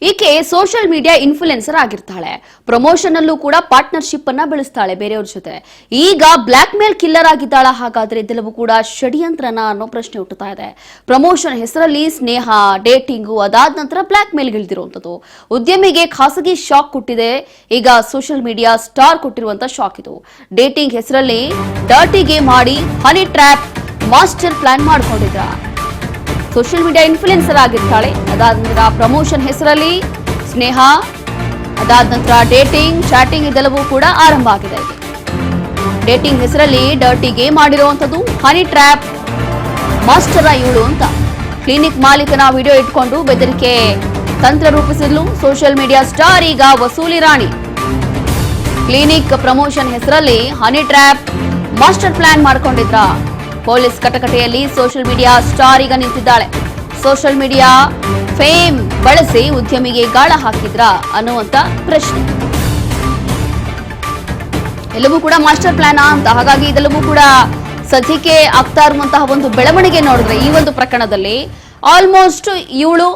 ಈಕೆ social media influencer ಆಗಿರ್ತಾಳೆ. Promotion ಅಲ್ಲೂ ಕೂಡ ಪಾರ್ಟ್ನರ್ಶಿಪ್ ಅನ್ನ ಬೆಳೆಸ್ತಾಳೆ ಬೇರೆಯವ್ರ ಜೊತೆ. ಈಗ ಬ್ಲಾಕ್ ಮೇಲ್ ಕಿಲ್ಲರ್ ಆಗಿದ್ದಾಳ. ಹಾಗಾದ್ರೆ ಇದೆಲ್ಲವೂ ಕೂಡ ಷಡ್ಯಂತ್ರನ ಅನ್ನೋ ಪ್ರಶ್ನೆ ಹುಟ್ಟುತ್ತಾ ಇದೆ. ಪ್ರಮೋಷನ್ ಹೆಸರಲ್ಲಿ ಸ್ನೇಹ, ಡೇಟಿಂಗು, ಅದಾದ ನಂತರ ಬ್ಲಾಕ್ ಮೇಲ್ ಗಿಳಿದಿರುವಂತದ್ದು ಉದ್ಯಮಿಗೆ ಖಾಸಗಿ ಶಾಕ್ ಕೊಟ್ಟಿದೆ. ಈಗ ಸೋಷಿಯಲ್ ಮೀಡಿಯಾ ಸ್ಟಾರ್ ಕೊಟ್ಟಿರುವಂತ ಶಾಕ್ ಇದು. ಡೇಟಿಂಗ್ ಹೆಸರಲ್ಲಿ ಡರ್ಟಿ ಗೇಮ್ ಮಾಡಿ ಹನಿ ಟ್ರ್ಯಾಪ್ ಮಾಸ್ಟರ್ ಪ್ಲಾನ್ ಮಾಡ್ಕೊಂಡಿದ್ರ. ಸೋಷಿಯಲ್ ಮೀಡಿಯಾ ಇನ್ಫ್ಲುಯೆನ್ಸರ್ ಆಗಿರ್ತಾಳೆ. ಅದಾದ ನಂತರ ಪ್ರಮೋಷನ್ ಹೆಸರಲ್ಲಿ ಸ್ನೇಹ, ಅದಾದ ನಂತರ ಡೇಟಿಂಗ್, ಚಾಟಿಂಗ್ ಇದೆಲ್ಲವೂ ಕೂಡ ಆರಂಭ ಆಗಿದೆ. ಡೇಟಿಂಗ್ ಹೆಸರಲ್ಲಿ ಡರ್ಟಿ ಗೇಮ್ ಮಾಡಿರುವಂತದ್ದು, ಹನಿ ಟ್ರ್ಯಾಪ್ ಮಾಸ್ಟರ್ ಇವಳು ಅಂತ ಕ್ಲಿನಿಕ್ ಮಾಲೀಕನ ವಿಡಿಯೋ ಇಟ್ಕೊಂಡು ಬೆದರಿಕೆ ತಂತ್ರ ರೂಪಿಸಿದ್ಲು ಸೋಷಿಯಲ್ ಮೀಡಿಯಾ ಸ್ಟಾರ್. ಈಗ ವಸೂಲಿ ರಾಣಿ. ಕ್ಲಿನಿಕ್ ಪ್ರಮೋಷನ್ ಹೆಸರಲ್ಲಿ ಹನಿ ಟ್ರ್ಯಾಪ್ ಮಾಸ್ಟರ್ ಪ್ಲಾನ್ ಮಾಡ್ಕೊಂಡಿದ್ರ. ಪೊಲೀಸ್ ಕಟಕಟೆಯಲ್ಲಿ ಸೋಷಿಯಲ್ ಮೀಡಿಯಾ ಸ್ಟಾರ್ ಈಗ ನಿಂತಿದ್ದಾಳೆ. ಸೋಷಿಯಲ್ ಮೀಡಿಯಾ ಫೇಮ್ ಬಳಸಿ ಉದ್ಯಮಿಗೆ ಗಾಳ ಹಾಕಿದ್ರ ಅನ್ನುವಂತ ಪ್ರಶ್ನೆ. ಎಲ್ಲವೂ ಕೂಡ ಮಾಸ್ಟರ್ ಪ್ಲಾನ್ ಅಂತ. ಹಾಗಾಗಿ ಇದೆಲ್ಲವೂ ಕೂಡ ಸದ್ಯಕ್ಕೆ ಆಗ್ತಾ ಇರುವಂತಹ ಒಂದು ಬೆಳವಣಿಗೆ ನೋಡಿದ್ರೆ ಈ ಒಂದು ಪ್ರಕರಣದಲ್ಲಿ ಆಲ್ಮೋಸ್ಟ್ ಇವಳು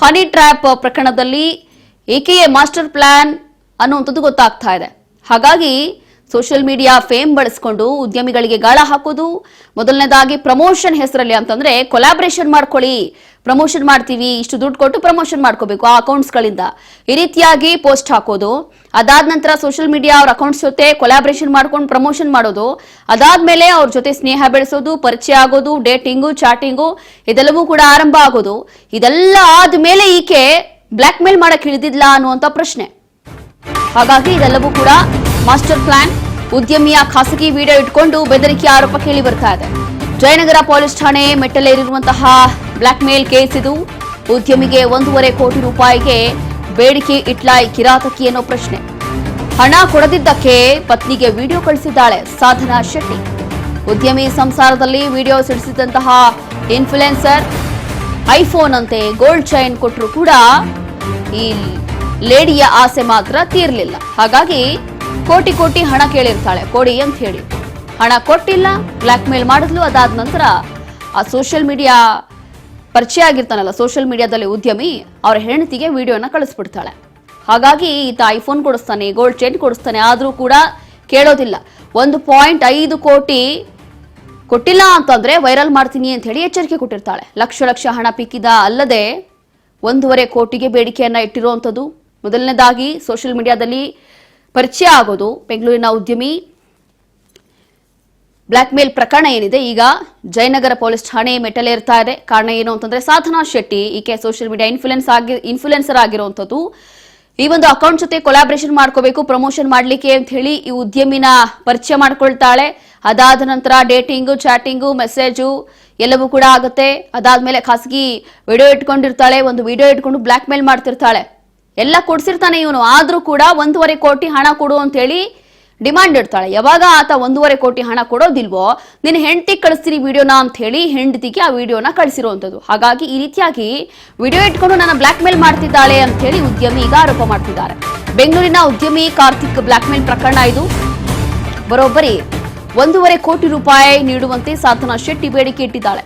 ಹನಿ ಟ್ರ್ಯಾಪ್ ಪ್ರಕರಣದಲ್ಲಿ ಏಕೆಯೇ ಮಾಸ್ಟರ್ ಪ್ಲಾನ್ ಅನ್ನುವಂಥದ್ದು ಗೊತ್ತಾಗ್ತಾ ಇದೆ. ಹಾಗಾಗಿ ಸೋಷಿಯಲ್ ಮೀಡಿಯಾ ಫೇಮ್ ಬಳಸಿಕೊಂಡು ಉದ್ಯಮಿಗಳಿಗೆ ಗಾಳ ಹಾಕೋದು, ಮೊದಲನೇದಾಗಿ ಪ್ರಮೋಷನ್ ಹೆಸರಲ್ಲಿ ಅಂತಂದ್ರೆ ಕೊಲಾಬ್ರೇಷನ್ ಮಾಡ್ಕೊಳ್ಳಿ, ಪ್ರಮೋಷನ್ ಮಾಡ್ತೀವಿ, ಇಷ್ಟು ದುಡ್ಡು ಕೊಟ್ಟು ಪ್ರಮೋಷನ್ ಮಾಡ್ಕೋಬೇಕು ಆ ಅಕೌಂಟ್ಸ್ಗಳಿಂದ, ಈ ರೀತಿಯಾಗಿ ಪೋಸ್ಟ್ ಹಾಕೋದು. ಅದಾದ ನಂತರ ಸೋಷಿಯಲ್ ಮೀಡಿಯಾ ಅವ್ರ ಅಕೌಂಟ್ಸ್ ಜೊತೆ ಕೊಲಾಬ್ರೇಷನ್ ಮಾಡ್ಕೊಂಡು ಪ್ರಮೋಷನ್ ಮಾಡೋದು. ಅದಾದ್ಮೇಲೆ ಅವ್ರ ಜೊತೆ ಸ್ನೇಹ ಬೆಳೆಸೋದು, ಪರಿಚಯ ಆಗೋದು, ಡೇಟಿಂಗು, ಚಾಟಿಂಗು ಇದೆಲ್ಲವೂ ಕೂಡ ಆರಂಭ ಆಗೋದು. ಇದೆಲ್ಲ ಆದ್ಮೇಲೆ ಈಕೆ ಬ್ಲಾಕ್ ಮೇಲ್ ಮಾಡಕ್ ಇಳಿದಿದ್ಲ ಅನ್ನುವಂತ ಪ್ರಶ್ನೆ. ಹಾಗಾಗಿ ಇದೆಲ್ಲವೂ ಕೂಡ ಮಾಸ್ಟರ್ ಪ್ಲಾನ್. ಉದ್ಯಮಿಯ ಖಾಸಗಿ ವಿಡಿಯೋ ಇಟ್ಕೊಂಡು ಬೆದರಿಕೆ ಆರೋಪ ಕೇಳಿ ಬರ್ತಾ ಇದೆ. ಜಯನಗರ ಪೊಲೀಸ್ ಠಾಣೆ ಮೆಟ್ಟಲೇರಿರುವಂತಹ ಬ್ಲಾಕ್ ಮೇಲ್ ಕೇಸ್ ಇದು. ಉದ್ಯಮಿಗೆ 1.5 ಕೋಟಿ ರೂಪಾಯಿಗೆ ಬೇಡಿಕೆ ಇಟ್ಲಾಯ್ ಕಿರಾತಕಿ ಅನ್ನೋ ಪ್ರಶ್ನೆ. ಹಣ ಕೊಡದಿದ್ದಕ್ಕೆ ಪತ್ನಿಗೆ ವಿಡಿಯೋ ಕಳಿಸಿದ್ದಾಳೆ ಸಾಧನಾ ಶೆಟ್ಟಿ. ಉದ್ಯಮಿ ಸಂಸಾರದಲ್ಲಿ ವಿಡಿಯೋ ಸಿಡಿಸಿದಂತಹ ಇನ್ಫ್ಲುಯೆನ್ಸರ್ ಐಫೋನ್ ಅಂತೆ ಗೋಲ್ಡ್ ಚೈನ್ ಕೊಟ್ಟರು ಕೂಡ ಈ ಲೇಡಿಯ ಆಸೆ ಮಾತ್ರ ತೀರ್ಲಿಲ್ಲ. ಹಾಗಾಗಿ ಕೋಟಿ ಕೋಟಿ ಹಣ ಕೇಳಿರ್ತಾಳೆ, ಕೊಡಿ ಅಂತ ಹೇಳಿ. ಹಣ ಕೊಟ್ಟಿಲ್ಲ, ಬ್ಲಾಕ್ ಮೇಲ್ ಮಾಡಿದ್ಲು. ಅದಾದ ನಂತರ ಆ ಸೋಷಿಯಲ್ ಮೀಡಿಯಾ ಪರಿಚಯ ಆಗಿರ್ತಾನಲ್ಲ ಸೋಷಿಯಲ್ ಮೀಡಿಯಾದಲ್ಲಿ ಉದ್ಯಮಿ, ಅವರ ಹೆಂಡತಿಗೆ ವಿಡಿಯೋನ ಕಳಿಸ್ಬಿಡ್ತಾಳೆ. ಹಾಗಾಗಿ ಈತ ಐಫೋನ್ ಕೊಡಿಸ್ತಾನೆ, ಗೋಲ್ಡ್ ಚೈನ್ ಕೊಡಿಸ್ತಾನೆ, ಆದ್ರೂ ಕೂಡ ಕೇಳೋದಿಲ್ಲ. 1.5 ಕೋಟಿ ಕೊಟ್ಟಿಲ್ಲ ಅಂತಂದ್ರೆ ವೈರಲ್ ಮಾಡ್ತೀನಿ ಅಂತ ಹೇಳಿ ಎಚ್ಚರಿಕೆ ಕೊಟ್ಟಿರ್ತಾಳೆ. ಲಕ್ಷ ಲಕ್ಷ ಹಣ ಪಿಕ್ಕಿದ ಅಲ್ಲದೆ 1.5 ಕೋಟಿಗೆ ಬೇಡಿಕೆಯನ್ನ ಇಟ್ಟಿರುವಂತದ್ದು. ಮೊದಲನೇದಾಗಿ ಸೋಷಿಯಲ್ ಮೀಡಿಯಾದಲ್ಲಿ ಪರಿಚಯ ಆಗೋದು. ಬೆಂಗಳೂರಿನ ಉದ್ಯಮಿ ಬ್ಲಾಕ್ ಮೇಲ್ ಪ್ರಕರಣ ಏನಿದೆ ಈಗ ಜಯನಗರ ಪೊಲೀಸ್ ಠಾಣೆ ಮೆಟ್ಟಲೇರ್ತಾ ಇದೆ. ಕಾರಣ ಏನು ಅಂತಂದ್ರೆ ಸಾಧನಾ ಶೆಟ್ಟಿ ಈಕೆ ಸೋಷಿಯಲ್ ಮೀಡಿಯಾ ಇನ್ಫ್ಲುಯೆನ್ಸರ್ ಆಗಿರುವಂತದ್ದು. ಈ ಒಂದು ಅಕೌಂಟ್ ಜೊತೆ ಕೊಲಾಬ್ರೇಷನ್ ಮಾಡ್ಕೋಬೇಕು, ಪ್ರಮೋಷನ್ ಮಾಡ್ಲಿಕ್ಕೆ ಅಂತ ಹೇಳಿ ಈ ಉದ್ಯಮಿನ ಪರಿಚಯ ಮಾಡ್ಕೊಳ್ತಾಳೆ. ಅದಾದ ನಂತರ ಡೇಟಿಂಗು, ಚಾಟಿಂಗು, ಮೆಸೇಜು ಎಲ್ಲವೂ ಕೂಡ ಆಗುತ್ತೆ. ಅದಾದ್ಮೇಲೆ ಖಾಸಗಿ ವಿಡಿಯೋ ಇಟ್ಕೊಂಡಿರ್ತಾಳೆ, ಒಂದು ವಿಡಿಯೋ ಇಟ್ಕೊಂಡು ಬ್ಲಾಕ್ ಮೇಲ್ ಮಾಡ್ತಿರ್ತಾಳೆ. ಎಲ್ಲ ಕೊಡ್ಸಿರ್ತಾನೆ ಇವನು, ಆದ್ರೂ ಕೂಡ 1.5 ಕೋಟಿ ಹಣ ಕೊಡು ಅಂತ ಹೇಳಿ ಡಿಮಾಂಡ್ ಇಡ್ತಾಳೆ. ಯಾವಾಗ ಆತ 1.5 ಕೋಟಿ ಹಣ ಕೊಡೋದಿಲ್ವೋ ನಿನ್ನ ಹೆಂಡತಿಗೆ ಕಳಿಸ್ತೀನಿ ವಿಡಿಯೋನ ಅಂತ ಹೇಳಿ ಹೆಂಡತಿಗೆ ಆ ವಿಡಿಯೋನ ಕಳಿಸಿರುವಂತದ್ದು. ಹಾಗಾಗಿ ಈ ರೀತಿಯಾಗಿ ವಿಡಿಯೋ ಇಟ್ಕೊಂಡು ನನ್ನ ಬ್ಲಾಕ್ ಮೇಲ್ ಮಾಡ್ತಿದ್ದಾಳೆ ಅಂತ ಹೇಳಿ ಉದ್ಯಮಿ ಈಗ ಆರೋಪ ಮಾಡ್ತಿದ್ದಾರೆ. ಬೆಂಗಳೂರಿನ ಉದ್ಯಮಿ ಕಾರ್ತಿಕ್ ಬ್ಲಾಕ್ ಮೇಲ್ ಪ್ರಕರಣ ಇದು. ಬರೋಬ್ಬರಿ 1.5 ಕೋಟಿ ರೂಪಾಯಿ ನೀಡುವಂತೆ ಸಾಧನಾ ಶೆಟ್ಟಿ ಬೇಡಿಕೆ ಇಟ್ಟಿದ್ದಾಳೆ.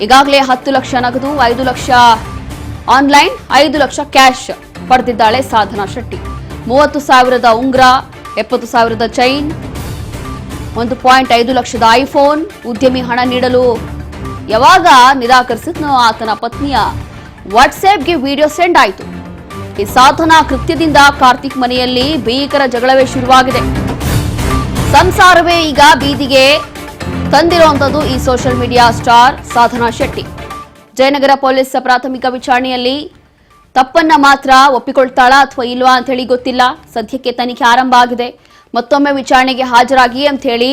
ಈಗಾಗಲೇ 10 ಲಕ್ಷ ನಗದು, 5 ಲಕ್ಷ ಆನ್ಲೈನ್, 5 ಲಕ್ಷ ಕ್ಯಾಶ್ ಪಡೆದಿದ್ದಾಳೆ ಸಾಧನಾ ಶೆಟ್ಟಿ. 30,000 ಉಂಗ್ರ, 70,000 ಚೈನ್, 1.5 ಲಕ್ಷದ ಐಫೋನ್. ಉದ್ಯಮಿ ಹಣ ನೀಡಲು ಯಾವಾಗ ನಿರಾಕರಿಸಿದ್ನೋ ಆತನ ಪತ್ನಿಯ ವಾಟ್ಸ್ಆಪ್ಗೆ ವಿಡಿಯೋ ಸೆಂಡ್ ಆಯಿತು. ಈ ಸಾಧನಾ ಕೃತ್ಯದಿಂದ ಕಾರ್ತಿಕ್ ಮನೆಯಲ್ಲಿ ಭೀಕರ ಜಗಳವೇ ಶುರುವಾಗಿದೆ. ಸಂಸಾರವೇ ಈಗ ಬೀದಿಗೆ ತಂದಿರುವಂತದ್ದು ಈ ಸೋಷಿಯಲ್ ಮೀಡಿಯಾ ಸ್ಟಾರ್ ಸಾಧನಾ ಶೆಟ್ಟಿ. ಜಯನಗರ ಪೊಲೀಸ್ ಪ್ರಾಥಮಿಕ ವಿಚಾರಣೆಯಲ್ಲಿ ತಪ್ಪನ್ನ ಮಾತ್ರ ಒಪ್ಪಿಕೊಳ್ತಾಳಾ ಅಥವಾ ಇಲ್ವಾ ಅಂತ ಹೇಳಿ ಗೊತ್ತಿಲ್ಲ. ಸದ್ಯಕ್ಕೆ ತನಿಖೆ ಆರಂಭ ಆಗಿದೆ. ಮತ್ತೊಮ್ಮೆ ವಿಚಾರಣೆಗೆ ಹಾಜರಾಗಿ ಅಂತ ಹೇಳಿ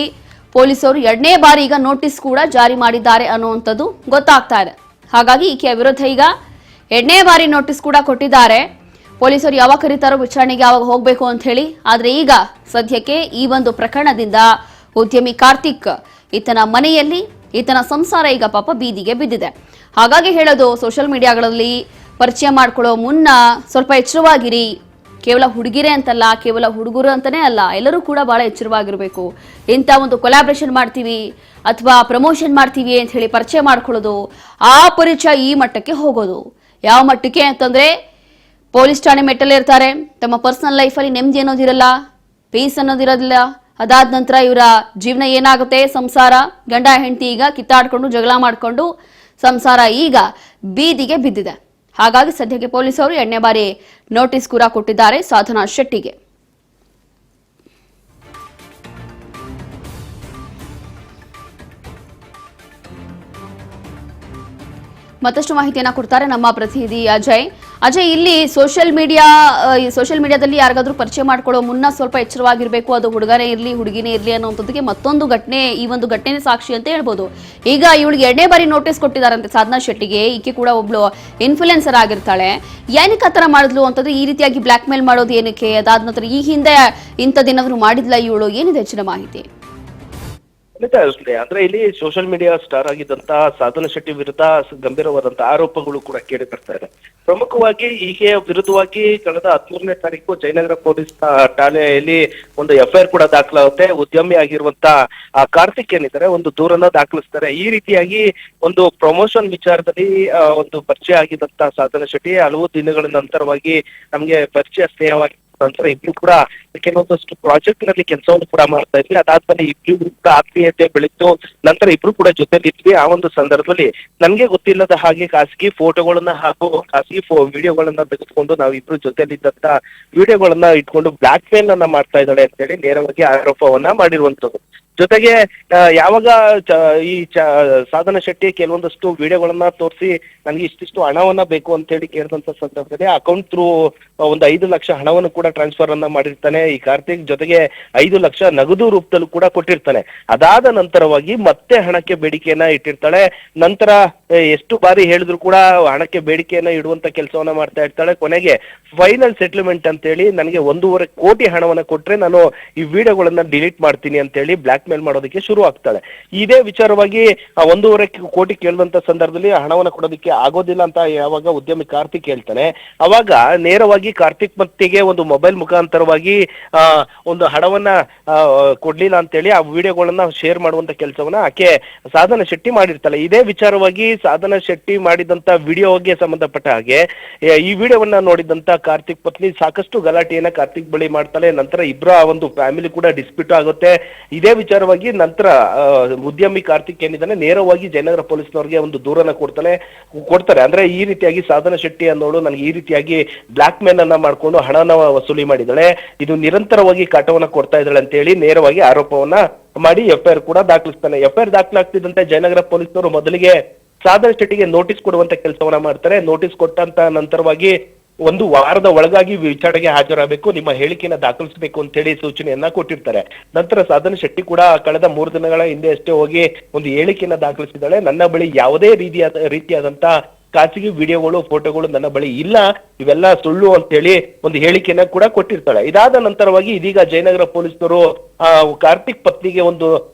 ಪೊಲೀಸರು 2ನೇ ಬಾರಿ ಈಗ ನೋಟಿಸ್ ಕೂಡ ಜಾರಿ ಮಾಡಿದ್ದಾರೆ ಅನ್ನುವಂಥದ್ದು ಗೊತ್ತಾಗ್ತಾ ಇದೆ. ಹಾಗಾಗಿ ಈಕೆಯ ವಿರುದ್ಧ ಈಗ 2ನೇ ಬಾರಿ ನೋಟಿಸ್ ಕೂಡ ಕೊಟ್ಟಿದ್ದಾರೆ. ಪೊಲೀಸರು ಯಾವಾಗ ಕರೀತಾರೋ ವಿಚಾರಣೆಗೆ ಯಾವಾಗ ಹೋಗಬೇಕು ಅಂತ ಹೇಳಿ. ಆದ್ರೆ ಈಗ ಸದ್ಯಕ್ಕೆ ಈ ಒಂದು ಪ್ರಕರಣದಿಂದ ಉದ್ಯಮಿ ಕಾರ್ತಿಕ್ ಈತನ ಮನೆಯಲ್ಲಿ ಈತನ ಸಂಸಾರ ಈಗ ಪಾಪ ಬೀದಿಗೆ ಬಿದ್ದಿದೆ. ಹಾಗಾಗಿ ಹೇಳೋದು ಸೋಷಿಯಲ್ ಮೀಡಿಯಾಗಳಲ್ಲಿ ಪರಿಚಯ ಮಾಡ್ಕೊಳ್ಳೋ ಮುನ್ನ ಸ್ವಲ್ಪ ಎಚ್ಚರವಾಗಿರಿ. ಕೇವಲ ಹುಡುಗಿರೇ ಅಂತಲ್ಲ, ಕೇವಲ ಹುಡುಗರು ಅಂತಾನೆ ಅಲ್ಲ, ಎಲ್ಲರೂ ಕೂಡ ಬಹಳ ಎಚ್ಚರವಾಗಿರಬೇಕು. ಇಂಥ ಒಂದು ಕೊಲಾಬ್ರೇಷನ್ ಮಾಡ್ತೀವಿ ಅಥವಾ ಪ್ರಮೋಷನ್ ಮಾಡ್ತೀವಿ ಅಂತ ಹೇಳಿ ಪರಿಚಯ ಮಾಡ್ಕೊಳ್ಳೋದು, ಆ ಪರಿಚಯ ಈ ಮಟ್ಟಕ್ಕೆ ಹೋಗೋದು. ಯಾವ ಮಟ್ಟಕ್ಕೆ ಅಂತಂದ್ರೆ ಪೊಲೀಸ್ ಠಾಣೆ ಮೆಟ್ಟಲೇ ಇರ್ತಾರೆ. ತಮ್ಮ ಪರ್ಸನಲ್ ಲೈಫಲ್ಲಿ ನೆಮ್ಮದಿ ಅನ್ನೋದಿರಲ್ಲ, ಪೀಸ್ ಅನ್ನೋದಿರೋದಿಲ್ಲ. ಅದಾದ ನಂತರ ಇವರ ಜೀವನ ಏನಾಗುತ್ತೆ, ಸಂಸಾರ ಗಂಡ ಹೆಂಡತಿ ಈಗ ಕಿತ್ತಾಡ್ಕೊಂಡು ಜಗಳ ಮಾಡಿಕೊಂಡು ಸಂಸಾರ ಈಗ ಬೀದಿಗೆ ಬಿದ್ದಿದೆ. ಹಾಗಾಗಿ ಸದ್ಯಕ್ಕೆ ಪೊಲೀಸರು 2ನೇ ಬಾರಿ ನೋಟಿಸ್ ಕೂಡ ಕೊಟ್ಟಿದ್ದಾರೆ ಸಾಧನಾ ಶೆಟ್ಟಿಗೆ. ಮತ್ತಷ್ಟು ಮಾಹಿತಿಯನ್ನ ಕೊಡ್ತಾರೆ ನಮ್ಮ ಪ್ರತಿನಿಧಿ ಅಜಯ್. ಇಲ್ಲಿ ಸೋಷಿಯಲ್ ಮೀಡಿಯಾದಲ್ಲಿ ಯಾರಿಗಾದ್ರೂ ಪರಿಚಯ ಮಾಡ್ಕೊಳ್ಳೋ ಮುನ್ನ ಸ್ವಲ್ಪ ಎಚ್ಚರವಾಗಿರ್ಬೇಕು. ಅದು ಹುಡುಗನೇ ಇರ್ಲಿ ಹುಡುಗಿನೇ ಇರ್ಲಿ ಅನ್ನೋಂಥದ್ದಕ್ಕೆ ಮತ್ತೊಂದು ಘಟನೆ, ಈ ಒಂದು ಘಟನೆ ಸಾಕ್ಷಿ ಅಂತ ಹೇಳ್ಬೋದು. ಈಗ ಇವಳಿಗೆ 2ನೇ ಬಾರಿ ನೋಟಿಸ್ ಕೊಟ್ಟಿದ್ದಾರಂತೆ ಸಾಧನಾ ಶೆಟ್ಟಿಗೆ. ಈಕೆ ಕೂಡ ಒಬ್ಳು ಇನ್ಫ್ಲುಯೆನ್ಸರ್ ಆಗಿರ್ತಾಳೆ. ಏನಕ್ಕೆ ಆ ಥರ ಮಾಡಿದ್ಲು ಅಂತಂದ್ರೆ, ಈ ರೀತಿಯಾಗಿ ಬ್ಲಾಕ್ ಮೇಲ್ ಮಾಡೋದು ಏನಕ್ಕೆ? ಅದಾದ ನಂತರ ಈ ಹಿಂದೆ ಇಂಥದ್ದೇನಾದ್ರೂ ಮಾಡಿದ್ಲ ಇವಳು? ಏನಿದೆ ಹೆಚ್ಚಿನ ಮಾಹಿತಿ? ಅಂದ್ರೆ ಇಲ್ಲಿ ಸೋಷಿಯಲ್ ಮೀಡಿಯಾ ಸ್ಟಾರ್ ಆಗಿದ್ದಂತ ಸಾಧನಾ ಶೆಟ್ಟಿ ವಿರುದ್ಧ ಗಂಭೀರವಾದಂತಹ ಆರೋಪಗಳು ಕೂಡ ಕೇಳಿ ಬರ್ತಾ ಇದೆ. ಪ್ರಮುಖವಾಗಿ ಈಕೆಯ ವಿರುದ್ಧವಾಗಿ ಕಳೆದ 13ನೇ ತಾರೀಕು ಜಯನಗರ ಪೊಲೀಸ್ ಠಾಣೆಯಲ್ಲಿ ಒಂದು ಎಫ್ಐಆರ್ ಕೂಡ ದಾಖಲಾಗುತ್ತೆ. ಉದ್ಯಮಿ ಆಗಿರುವಂತ ಕಾರ್ತಿಕ್ ಏನಿದ್ದಾರೆ ಒಂದು ದೂರನ್ನ ದಾಖಲಿಸ್ತಾರೆ. ಈ ರೀತಿಯಾಗಿ ಒಂದು ಪ್ರಮೋಷನ್ ವಿಚಾರದಲ್ಲಿ ಒಂದು ಪರಿಚಯ ಆಗಿದ್ದಂತ ಸಾಧನಾ ಶೆಟ್ಟಿ ಹಲವು ದಿನಗಳ ನಂತರವಾಗಿ ನಮ್ಗೆ ಪರಿಚಯ ಸ್ನೇಹವಾಗಿ ನಂತರ ಇಬ್ರು ಕೂಡ ಕೆಲವೊಂದಷ್ಟು ಪ್ರಾಜೆಕ್ಟ್ ನಲ್ಲಿ ಕೆಲಸವನ್ನು ಕೂಡ ಮಾಡ್ತಾ ಇದ್ವಿ. ಅದಾದ್ಮೇಲೆ ಇಬ್ರು ಕೂಡ ಆತ್ಮೀಯತೆ ಬೆಳೀತು. ನಂತರ ಇಬ್ರು ಕೂಡ ಜೊತೆಲಿದ್ವಿ. ಆ ಒಂದು ಸಂದರ್ಭದಲ್ಲಿ ನನ್ಗೆ ಗೊತ್ತಿಲ್ಲದ ಹಾಗೆ ಖಾಸಗಿ ಫೋಟೋಗಳನ್ನ ಹಾಗೂ ಖಾಸಗಿ ವಿಡಿಯೋಗಳನ್ನ ತೆಗೆದುಕೊಂಡು ನಾವಿಬ್ರು ಜೊತೆಲಿದ್ದಂತ ವಿಡಿಯೋಗಳನ್ನ ಇಟ್ಕೊಂಡು ಬ್ಲಾಕ್ ಮೇಲ್ ಅನ್ನ ಮಾಡ್ತಾ ಇದ್ದಾಳೆ ಅಂತ ಹೇಳಿ ನೇರವಾಗಿ ಆರೋಪವನ್ನ ಮಾಡಿರುವಂತದ್ದು. ಜೊತೆಗೆ ಯಾವಾಗ ಈ ಸಾಧನಾ ಶೆಟ್ಟಿ ಕೆಲವೊಂದಷ್ಟು ವಿಡಿಯೋಗಳನ್ನ ತೋರಿಸಿ ನನಗೆ ಇಷ್ಟಿಷ್ಟು ಹಣವನ್ನ ಬೇಕು ಅಂತ ಹೇಳಿ ಕೇಳಿದಂತ ಸಂದರ್ಭದಲ್ಲಿ ಅಕೌಂಟ್ ಥ್ರೂ ಒಂದು 5 ಲಕ್ಷ ಹಣವನ್ನು ಕೂಡ ಟ್ರಾನ್ಸ್ಫರ್ ಅನ್ನ ಮಾಡಿರ್ತಾನೆ ಈ ಕಾರ್ತಿಕ್. ಜೊತೆಗೆ 5 ಲಕ್ಷ ನಗದು ರೂಪದಲ್ಲೂ ಕೂಡ ಕೊಟ್ಟಿರ್ತಾನೆ. ಅದಾದ ನಂತರವಾಗಿ ಮತ್ತೆ ಹಣಕ್ಕೆ ಬೇಡಿಕೆಯನ್ನ ಇಟ್ಟಿರ್ತಾಳೆ. ನಂತರ ಎಷ್ಟು ಬಾರಿ ಹೇಳಿದ್ರು ಕೂಡ ಹಣಕ್ಕೆ ಬೇಡಿಕೆಯನ್ನ ಇಡುವಂತ ಕೆಲಸವನ್ನ ಮಾಡ್ತಾ ಇರ್ತಾಳೆ. ಕೊನೆಗೆ ಫೈನಲ್ ಸೆಟ್ಲ್ಮೆಂಟ್ ಅಂತ ಹೇಳಿ ನನಗೆ 1.5 ಕೋಟಿ ಹಣವನ್ನ ಕೊಟ್ರೆ ನಾನು ಈ ವಿಡಿಯೋಗಳನ್ನ ಡಿಲೀಟ್ ಮಾಡ್ತೀನಿ ಅಂತ ಹೇಳಿ ಬ್ಲಾಕ್ ಮೇಲ್ ಮಾಡೋದಕ್ಕೆ ಶುರು ಆಗ್ತಾಳೆ. ಇದೇ ವಿಚಾರವಾಗಿ 1.5 ಕೋಟಿ ಕೇಳಿದಂತ ಸಂದರ್ಭದಲ್ಲಿ ಹಣವನ್ನ ಕೊಡೋದಕ್ಕೆ ಆಗೋದಿಲ್ಲ ಅಂತ ಯಾವಾಗ ಉದ್ಯಮಿ ಕಾರ್ತಿಕ್ ಹೇಳ್ತಾನೆ, ಅವಾಗ ನೇರವಾಗಿ ಕಾರ್ತಿಕ್ ಮತ್ತಿಗೆ ಒಂದು ಮೊಬೈಲ್ ಮುಖಾಂತರವಾಗಿ ಒಂದು ಹಣವನ್ನ ಕೊಡ್ಲಿಲ್ಲ ಅಂತೇಳಿ ಆ ವಿಡಿಯೋಗಳನ್ನ ಶೇರ್ ಮಾಡುವಂತ ಕೆಲಸವನ್ನ ಆಕೆ ಸಾಧನಾ ಶೆಟ್ಟಿ ಮಾಡಿರ್ತಾಳೆ. ಇದೇ ವಿಚಾರವಾಗಿ ಸಾಧನಾ ಶೆಟ್ಟಿ ಮಾಡಿದಂತ ವಿಡಿಯೋಗೆ ಸಂಬಂಧಪಟ್ಟ ಹಾಗೆ ಈ ವಿಡಿಯೋವನ್ನ ನೋಡಿದಂತ ಕಾರ್ತಿಕ್ ಪತ್ನಿ ಸಾಕಷ್ಟು ಗಲಾಟೆಯನ್ನ ಕಾರ್ತಿಕ್ ಬಳಿ ಮಾಡ್ತಾಳೆ. ನಂತರ ಇಬ್ಬರ ಒಂದು ಫ್ಯಾಮಿಲಿ ಕೂಡ ಡಿಸ್ಪ್ಯೂಟ್ ಆಗುತ್ತೆ. ಇದೇ ವಿಚಾರವಾಗಿ ನಂತರ ಉದ್ಯಮಿ ಕಾರ್ತಿಕ್ ಏನಿದ್ದಾನೆ ನೇರವಾಗಿ ಜಯನಗರ ಪೊಲೀಸ್ನವ್ರಿಗೆ ಒಂದು ದೂರನ್ನ ಕೊಡ್ತಾರೆ. ಅಂದ್ರೆ ಈ ರೀತಿಯಾಗಿ ಸಾಧನಾ ಶೆಟ್ಟಿ ಅನ್ನೋಳು ನನಗೆ ಈ ರೀತಿಯಾಗಿ ಬ್ಲಾಕ್ ಮೇಲ್ ಅನ್ನ ಮಾಡ್ಕೊಂಡು ಹಣನ ವಸೂಲಿ ಮಾಡಿದ್ದಾಳೆ, ಇದು ನಿರಂತರವಾಗಿ ಕಾಟವನ್ನ ಕೊಡ್ತಾ ಇದ್ದಾಳೆ ಅಂತ ಹೇಳಿ ನೇರವಾಗಿ ಆರೋಪವನ್ನ ಮಾಡಿ ಎಫ್ಐಆರ್ ಕೂಡ ದಾಖಲಿಸ್ತಾನೆ. ಎಫ್ಐಆರ್ ದಾಖಲಾಗ್ತಿದ್ದಂತೆ ಜಯನಗರ ಪೊಲೀಸ್ನವರು ಮೊದಲಿಗೆ ಸಾಧನಾ ಶೆಟ್ಟಿಗೆ ನೋಟಿಸ್ ಕೊಡುವಂತ ಕೆಲಸವನ್ನ ಮಾಡ್ತಾರೆ. ನೋಟಿಸ್ ಕೊಟ್ಟಂತ ನಂತರವಾಗಿ 1 ವಾರದ ಒಳಗಾಗಿ ವಿಚಾರಣೆಗೆ ಹಾಜರಾಗಬೇಕು, ನಿಮ್ಮ ಹೇಳಿಕೆಯನ್ನ ದಾಖಲಿಸಬೇಕು ಅಂತ ಹೇಳಿ ಸೂಚನೆಯನ್ನ ಕೊಟ್ಟಿರ್ತಾರೆ. ನಂತರ ಸಾಧನಾ ಶೆಟ್ಟಿ ಕೂಡ ಕಳೆದ 3 ದಿನಗಳ ಹಿಂದೆ ಅಷ್ಟೇ ಹೋಗಿ ಒಂದು ಹೇಳಿಕೆಯನ್ನ ದಾಖಲಿಸಿದ್ದಾಳೆ. ನನ್ನ ಬಳಿ ಯಾವುದೇ ರೀತಿಯಾದಂತ ಖಾಸಗಿ ವಿಡಿಯೋಗಳು ಫೋಟೋಗಳು ನನ್ನ ಬಳಿ ಇಲ್ಲ, ಇವೆಲ್ಲ ಸುಳ್ಳು ಅಂತ ಹೇಳಿ ಒಂದು ಹೇಳಿಕೆಯನ್ನ ಕೂಡ ಕೊಟ್ಟಿರ್ತಾಳೆ. ಇದಾದ ನಂತರವಾಗಿ ಇದೀಗ ಜಯನಗರ ಪೊಲೀಸರು ಕಾರ್ತಿಕ್ ಪತ್ನಿಗೆ ಒಂದು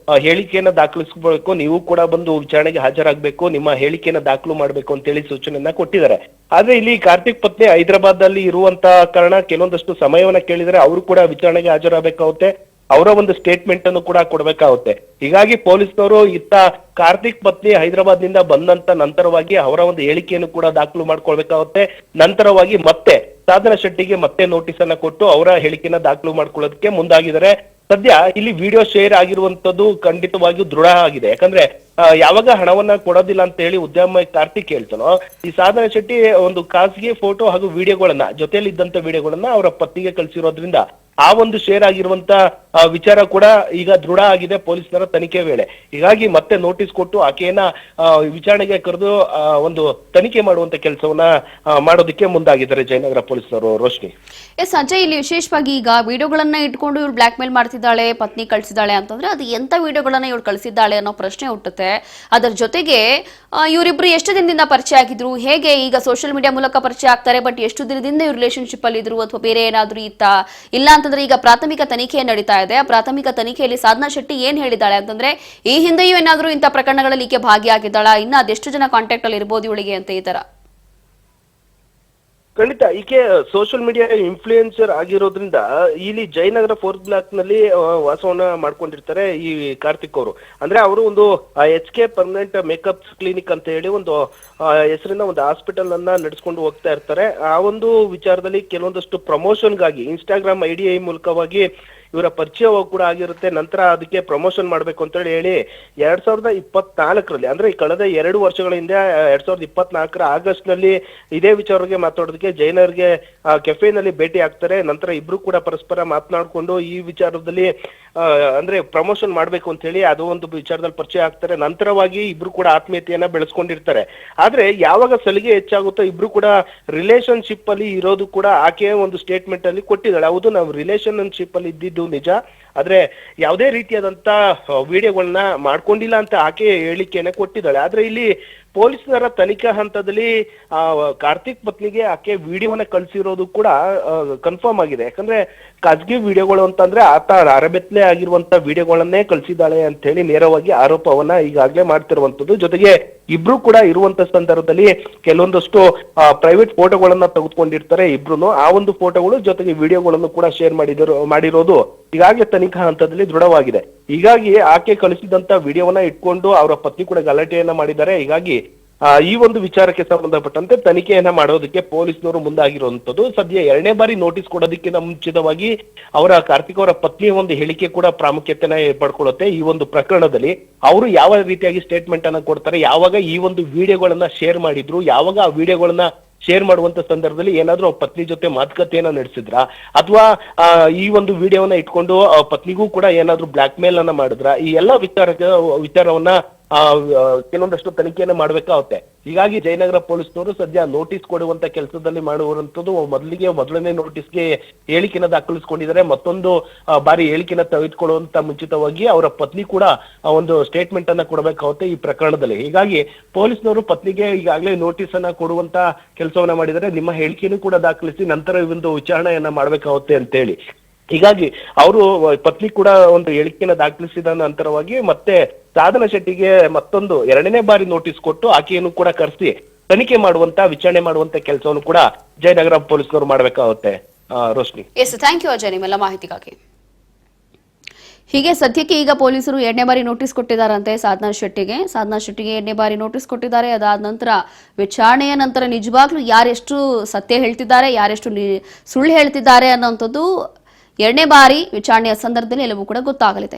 ಹೇಳಿಕೆಯನ್ನ ದಾಖಲಿಸಬೇಕು, ನೀವು ಕೂಡ ಬಂದು ವಿಚಾರಣೆಗೆ ಹಾಜರಾಗಬೇಕು, ನಿಮ್ಮ ಹೇಳಿಕೆಯನ್ನ ದಾಖಲು ಮಾಡ್ಬೇಕು ಅಂತ ಹೇಳಿ ಸೂಚನೆಯನ್ನ ಕೊಟ್ಟಿದ್ದಾರೆ. ಆದ್ರೆ ಇಲ್ಲಿ ಕಾರ್ತಿಕ್ ಪತ್ನಿ ಹೈದರಾಬಾದ್ ಅಲ್ಲಿ ಇರುವಂತ ಕಾರಣ ಕೆಲವೊಂದಷ್ಟು ಸಮಯವನ್ನ ಕೇಳಿದರೆ ಅವರು ಕೂಡ ವಿಚಾರಣೆಗೆ ಹಾಜರಾಗಬೇಕಾಗುತ್ತೆ, ಅವರ ಒಂದು ಸ್ಟೇಟ್ಮೆಂಟ್ ಅನ್ನು ಕೂಡ ಕೊಡ್ಬೇಕಾಗುತ್ತೆ. ಹೀಗಾಗಿ ಪೊಲೀಸ್ನವರು ಇತ್ತ ಕಾರ್ತಿಕ್ ಪತ್ನಿ ಹೈದರಾಬಾದ್ ನಿಂದ ಬಂದಂತ ನಂತರವಾಗಿ ಅವರ ಒಂದು ಹೇಳಿಕೆಯನ್ನು ಕೂಡ ದಾಖಲು ಮಾಡ್ಕೊಳ್ಬೇಕಾಗುತ್ತೆ. ನಂತರವಾಗಿ ಮತ್ತೆ ಸಾಧನಾ ಶೆಟ್ಟಿಗೆ ಮತ್ತೆ ನೋಟಿಸ್ ಅನ್ನ ಕೊಟ್ಟು ಅವರ ಹೇಳಿಕೆಯನ್ನ ದಾಖಲು ಮಾಡ್ಕೊಳ್ಳೋದಕ್ಕೆ ಮುಂದಾಗಿದ್ದಾರೆ. ಸದ್ಯ ಇಲ್ಲಿ ವಿಡಿಯೋ ಶೇರ್ ಆಗಿರುವಂತದ್ದು ಖಂಡಿತವಾಗಿಯೂ ದೃಢ ಆಗಿದೆ. ಯಾಕಂದ್ರೆ ಯಾವಾಗ ಹಣವನ್ನ ಕೊಡೋದಿಲ್ಲ ಅಂತ ಹೇಳಿ ಉದ್ಯಮ ಕಾರ್ತಿಕ್ ಹೇಳ್ತಾನೋ, ಈ ಸಾಧನಾ ಶೆಟ್ಟಿ ಒಂದು ಖಾಸಗಿ ಫೋಟೋ ಹಾಗೂ ವಿಡಿಯೋಗಳನ್ನ ಜೊತೆಯಲ್ಲಿ ಇದ್ದಂತ ವಿಡಿಯೋಗಳನ್ನ ಅವರ ಪತ್ನಿಗೆ ಕಳಿಸಿರೋದ್ರಿಂದ ಆ ಒಂದು ಶೇರ್ ಆಗಿರುವಂತ ವಿಚಾರ ಕೂಡ ಈಗ ದೃಢ ಆಗಿದೆ ಪೊಲೀಸರ ತನಿಖೆ ವೇಳೆ. ಹೀಗಾಗಿ ಮತ್ತೆ ನೋಟಿಸ್ ಕೊಟ್ಟು ಆಕೆಯನ್ನ ವಿಚಾರಣೆಗೆ ಕರೆದು ಒಂದು ತನಿಖೆ ಮಾಡುವಂತ ಕೆಲಸವನ್ನ ಮಾಡೋದಕ್ಕೆ ಮುಂದಾಗಿದ್ದಾರೆ ಜಯನಗರ ಪೊಲೀಸರು. ರೋಶ್ನಿ, ಸಂಜಯ್, ಇಲ್ಲಿ ವಿಶೇಷವಾಗಿ ಈಗ ವಿಡಿಯೋಗಳನ್ನ ಇಟ್ಕೊಂಡು ಇವಳು ಬ್ಲಾಕ್ ಮೇಲ್ ಮಾಡ್ತಿದ್ದಾಳೆ, ಪತ್ನಿ ಕಳಿಸಿದ್ದಾಳೆ ಅಂತಂದ್ರೆ ಅದು ಎಂತ ವಿಡಿಯೋಗಳನ್ನ ಇವಳು ಕಳಿಸಿದ್ದಾಳೆ ಅನ್ನೋ ಪ್ರಶ್ನೆ ಹುಟ್ಟುತ್ತೆ. ಅದರ ಜೊತೆಗೆ ಇವರಿಬ್ರು ಎಷ್ಟು ದಿನದಿಂದ ಪರಿಚಯ ಆಗಿದ್ರು, ಹೇಗೆ ಈಗ ಸೋಷಿಯಲ್ ಮೀಡಿಯಾ ಮೂಲಕ ಪರಿಚಯ ಆಗ್ತಾರೆ, ಬಟ್ ಎಷ್ಟು ದಿನದಿಂದ ಇವ್ರು ರಿಲೇಶನ್ಶಿಪ್ ಅಲ್ಲಿ ಇದ್ರು ಅಥವಾ ಬೇರೆ ಏನಾದ್ರು ಇತ್ತಾ ಇಲ್ಲ ಅಂತಂದ್ರೆ ಈಗ ಪ್ರಾಥಮಿಕ ತನಿಖೆ ನಡೀತಾ ಇದೆ. ಆ ಪ್ರಾಥಮಿಕ ತನಿಖೆಯಲ್ಲಿ ಸಾಧನಾ ಶೆಟ್ಟಿ ಏನ್ ಹೇಳಿದ್ದಾಳೆ ಅಂತಂದ್ರೆ, ಈ ಹಿಂದೆಯೂ ಏನಾದ್ರೂ ಇಂಥ ಪ್ರಕರಣಗಳಲ್ಲಿ ಈಕೆ ಭಾಗಿಯಾಗಿದ್ದಾಳ, ಇನ್ನ ಅದೆಷ್ಟು ಜನ ಕಾಂಟ್ಯಾಕ್ಟ್ ಅಲ್ಲಿ ಇರ್ಬೋದು ಇವಳಿಗೆ ಅಂತ ಈ ತರ. ಖಂಡಿತ ಈಕೆ ಸೋಷಿಯಲ್ ಮೀಡಿಯಾ ಇನ್ಫ್ಲೂಯೆನ್ಸರ್ ಆಗಿರೋದ್ರಿಂದ ಇಲ್ಲಿ ಜಯನಗರ 4th ಬ್ಲಾಕ್ ನಲ್ಲಿ ವಾಸವನ್ನ ಮಾಡ್ಕೊಂಡಿರ್ತಾರೆ ಈ ಕಾರ್ತಿಕ್ ಅವರು. ಅಂದ್ರೆ ಅವರು ಒಂದು HK ಪರ್ಮನೆಂಟ್ ಮೇಕಪ್ ಕ್ಲಿನಿಕ್ ಅಂತ ಹೇಳಿ ಒಂದು ಹೆಸರಿನ ಒಂದು ಹಾಸ್ಪಿಟಲ್ ಅನ್ನ ನಡೆಸ್ಕೊಂಡು ಹೋಗ್ತಾ ಇರ್ತಾರೆ. ಆ ಒಂದು ವಿಚಾರದಲ್ಲಿ ಕೆಲವೊಂದಷ್ಟು ಪ್ರಮೋಷನ್ಗಾಗಿ ಇನ್ಸ್ಟಾಗ್ರಾಮ್ ಐಡಿ ಮೂಲಕವಾಗಿ ಇವರ ಪರಿಚಯ ಕೂಡ ಆಗಿರುತ್ತೆ. ನಂತರ ಅದಕ್ಕೆ ಪ್ರಮೋಷನ್ ಮಾಡ್ಬೇಕು ಅಂತ ಹೇಳಿ 2024ರಲ್ಲಿ ಅಂದ್ರೆ ಕಳೆದ 2 ವರ್ಷಗಳ ಹಿಂದೆ 2024ರ ಆಗಸ್ಟ್ ನಲ್ಲಿ ಇದೇ ವಿಚಾರಕ್ಕೆ ಮಾತಾಡೋದಕ್ಕೆ ಜೈನರ್ಗೆ ಕೆಫೆನಲ್ಲಿ ಭೇಟಿ ಆಗ್ತಾರೆ. ನಂತರ ಇಬ್ರು ಕೂಡ ಪರಸ್ಪರ ಮಾತನಾಡ್ಕೊಂಡು ಈ ವಿಚಾರದಲ್ಲಿ ಅಂದ್ರೆ ಪ್ರಮೋಷನ್ ಮಾಡ್ಬೇಕು ಅಂತ ಹೇಳಿ ಅದು ಒಂದು ವಿಚಾರದಲ್ಲಿ ಪರಿಚಯ ಆಗ್ತಾರೆ. ನಂತರವಾಗಿ ಇಬ್ರು ಕೂಡ ಆತ್ಮೀಯತೆಯನ್ನ ಬೆಳೆಸ್ಕೊಂಡಿರ್ತಾರೆ. ಆದ್ರೆ ಯಾವಾಗ ಸಲಿಗೆ ಹೆಚ್ಚಾಗುತ್ತೋ ಇಬ್ರು ಕೂಡ ರಿಲೇಶನ್ಶಿಪ್ ಅಲ್ಲಿ ಇರೋದು ಕೂಡ ಆಕೆ ಒಂದು ಸ್ಟೇಟ್ಮೆಂಟ್ ಅಲ್ಲಿ ಕೊಟ್ಟಿದ್ದಾಳೆ. ಹೌದು, ನಾವು ರಿಲೇಶನ್ಶಿಪ್ ಅಲ್ಲಿ ಇದ್ದಿದ್ದು ನಿಜ, ಆದ್ರೆ ಯಾವುದೇ ರೀತಿಯಾದಂತ ವಿಡಿಯೋಗಳನ್ನ ಮಾಡ್ಕೊಂಡಿಲ್ಲ ಅಂತ ಆಕೆ ಹೇಳಿಕೆಯನ್ನ ಕೊಟ್ಟಿದ್ದಾಳೆ. ಆದ್ರೆ ಇಲ್ಲಿ ಪೊಲೀಸರ ತನಿಖಾ ಹಂತದಲ್ಲಿ ಕಾರ್ತಿಕ್ ಪತ್ನಿಗೆ ಆಕೆ ವಿಡಿಯೋವನ್ನ ಕಳ್ಸಿರೋದು ಕೂಡ ಕನ್ಫರ್ಮ್ ಆಗಿದೆ. ಯಾಕಂದ್ರೆ ಖಾಸಗಿ ವಿಡಿಯೋಗಳು ಅಂತಂದ್ರೆ ಆತ ಅರಬೆತ್ಲೆ ಆಗಿರುವಂತ ವಿಡಿಯೋಗಳನ್ನೇ ಕಳ್ಸಿದ್ದಾಳೆ ಅಂತ ಹೇಳಿ ನೇರವಾಗಿ ಆರೋಪವನ್ನ ಈಗಾಗಲೇ ಮಾಡ್ತಿರುವಂತದ್ದು. ಜೊತೆಗೆ ಇಬ್ರು ಕೂಡ ಇರುವಂತ ಸಂದರ್ಭದಲ್ಲಿ ಕೆಲವೊಂದಷ್ಟು ಪ್ರೈವೇಟ್ ಫೋಟೋಗಳನ್ನ ತೆಗೆದುಕೊಂಡಿರ್ತಾರೆ ಇಬ್ರು. ಆ ಒಂದು ಫೋಟೋಗಳು ಜೊತೆಗೆ ವಿಡಿಯೋಗಳನ್ನು ಕೂಡ ಶೇರ್ ಮಾಡಿರೋದು ಈಗಾಗಲೇ ತನಿಖಾ ಹಂತದಲ್ಲಿ ದೃಢವಾಗಿದೆ. ಹೀಗಾಗಿ ಆಕೆ ಕಳಿಸಿದಂತ ವಿಡಿಯೋವನ್ನ ಇಟ್ಕೊಂಡು ಅವರ ಪತ್ನಿ ಕೂಡ ಗಲಾಟೆಯನ್ನ ಮಾಡಿದ್ದಾರೆ. ಹೀಗಾಗಿ ಈ ಒಂದು ವಿಚಾರಕ್ಕೆ ಸಂಬಂಧಪಟ್ಟಂತೆ ತನಿಖೆಯನ್ನ ಮಾಡೋದಕ್ಕೆ ಪೊಲೀಸ್ನವರು ಮುಂದಾಗಿರುವಂತದ್ದು. ಸದ್ಯ 2ನೇ ಬಾರಿ ನೋಟಿಸ್ ಕೊಡೋದಕ್ಕಿಂತ ಮುಂಚಿತವಾಗಿ ಕಾರ್ತಿಕ್ ಅವರ ಪತ್ನಿಯ ಒಂದು ಹೇಳಿಕೆ ಕೂಡ ಪ್ರಾಮುಖ್ಯತೆನ ಪಡ್ಕೊಳ್ಳುತ್ತೆ. ಈ ಒಂದು ಪ್ರಕರಣದಲ್ಲಿ ಅವರು ಯಾವ ರೀತಿಯಾಗಿ ಸ್ಟೇಟ್ಮೆಂಟ್ ಅನ್ನ ಕೊಡ್ತಾರೆ, ಯಾವಾಗ ಈ ಒಂದು ವಿಡಿಯೋಗಳನ್ನ ಶೇರ್ ಮಾಡಿದ್ರು, ಯಾವಾಗ ಆ ವಿಡಿಯೋಗಳನ್ನ ಶೇರ್ ಮಾಡುವಂತ ಸಂದರ್ಭದಲ್ಲಿ ಏನಾದ್ರೂ ಪತ್ನಿ ಜೊತೆ ಮಾತುಕತೆಯನ್ನ ನಡೆಸಿದ್ರ, ಅಥವಾ ಈ ಒಂದು ವಿಡಿಯೋವನ್ನ ಇಟ್ಕೊಂಡು ಪತ್ನಿಗೂ ಕೂಡ ಏನಾದ್ರೂ ಬ್ಲಾಕ್ ಮೇಲ್ ಅನ್ನ ಮಾಡಿದ್ರ, ಈ ಎಲ್ಲಾ ವಿಚಾರವನ್ನ ಕೆಲವೊಂದಷ್ಟು ತನಿಖೆಯನ್ನ ಮಾಡ್ಬೇಕಾಗುತ್ತೆ. ಹೀಗಾಗಿ ಜಯನಗರ ಪೊಲೀಸ್ನವರು ಸದ್ಯ ನೋಟಿಸ್ ಕೊಡುವಂತ ಕೆಲಸದಲ್ಲಿ ಮಾಡುವಂತದ್ದು. ಮೊದಲನೇ ನೋಟಿಸ್ಗೆ ಹೇಳಿಕೆನ ದಾಖಲಿಸಿಕೊಂಡಿದ್ದಾರೆ. ಮತ್ತೊಂದು ಬಾರಿ ಹೇಳಿಕೆನ ತೆಗೆದುಕೊಳ್ಳುವಂತ ಮುಂಚಿತವಾಗಿ ಅವರ ಪತ್ನಿ ಕೂಡ ಒಂದು ಸ್ಟೇಟ್ಮೆಂಟ್ ಅನ್ನ ಕೊಡಬೇಕಾಗುತ್ತೆ ಈ ಪ್ರಕರಣದಲ್ಲಿ. ಹೀಗಾಗಿ ಪೊಲೀಸ್ನವರು ಪತ್ನಿಗೆ ಈಗಾಗಲೇ ನೋಟಿಸ್ ಅನ್ನ ಕೊಡುವಂತ ಕೆಲಸವನ್ನ ಮಾಡಿದರೆ, ನಿಮ್ಮ ಹೇಳಿಕೆನೂ ಕೂಡ ದಾಖಲಿಸಿ ನಂತರ ಈ ಒಂದು ವಿಚಾರಣೆಯನ್ನ ಮಾಡ್ಬೇಕಾಗುತ್ತೆ ಅಂತ ಹೇಳಿ. ಹೀಗಾಗಿ ಅವರು ಪತ್ನಿ ಕೂಡ ಒಂದು ಹೇಳಿಕೆನ ದಾಖಲಿಸಿದ ನಂತರವಾಗಿ ಮತ್ತೆ ಸಾಧನ ಶೆಟ್ಟಿಗೆ ಮತ್ತೊಂದು 2ನೇ ಬಾರಿ ನೋಟಿಸ್ ಕೊಟ್ಟು ಆಕೆಯನ್ನು ಕೂಡ ಕರೆಸಿ ತನಿಖೆ ಮಾಡುವಂತ ವಿಚಾರಣೆ ಮಾಡುವಂತ ಕೆಲಸವನ್ನು ಕೂಡ ಜಯನಗರ ಪೊಲೀಸ್ನವರು ಮಾಡ್ಬೇಕಾಗುತ್ತೆ. Roshni. Yes, thank you Ajay ನಿಮ್ಮೆಲ್ಲ ಮಾಹಿತಿಗಾಗಿ. ಹೀಗೆ ಸದ್ಯಕ್ಕೆ ಈಗ ಪೊಲೀಸರು 2ನೇ ಬಾರಿ ನೋಟಿಸ್ ಕೊಟ್ಟಿದ್ದಾರಂತೆ ಸಾಧನಾ ಶೆಟ್ಟಿಗೆ 2ನೇ ಬಾರಿ ನೋಟಿಸ್ ಕೊಟ್ಟಿದ್ದಾರೆ. ಅದಾದ ನಂತರ ವಿಚಾರಣೆಯ ನಂತರ ನಿಜವಾಗ್ಲೂ ಯಾರೆಷ್ಟು ಸತ್ಯ ಹೇಳ್ತಿದ್ದಾರೆ, ಯಾರೆಷ್ಟು ಸುಳ್ಳು ಹೇಳ್ತಿದ್ದಾರೆ ಅನ್ನೋಂಥದ್ದು 2ನೇ ಬಾರಿ ವಿಚಾರಣೆಯ ಸಂದರ್ಭದಲ್ಲಿ ಎಲ್ಲವೂ ಕೂಡ ಗೊತ್ತಾಗಲಿದೆ.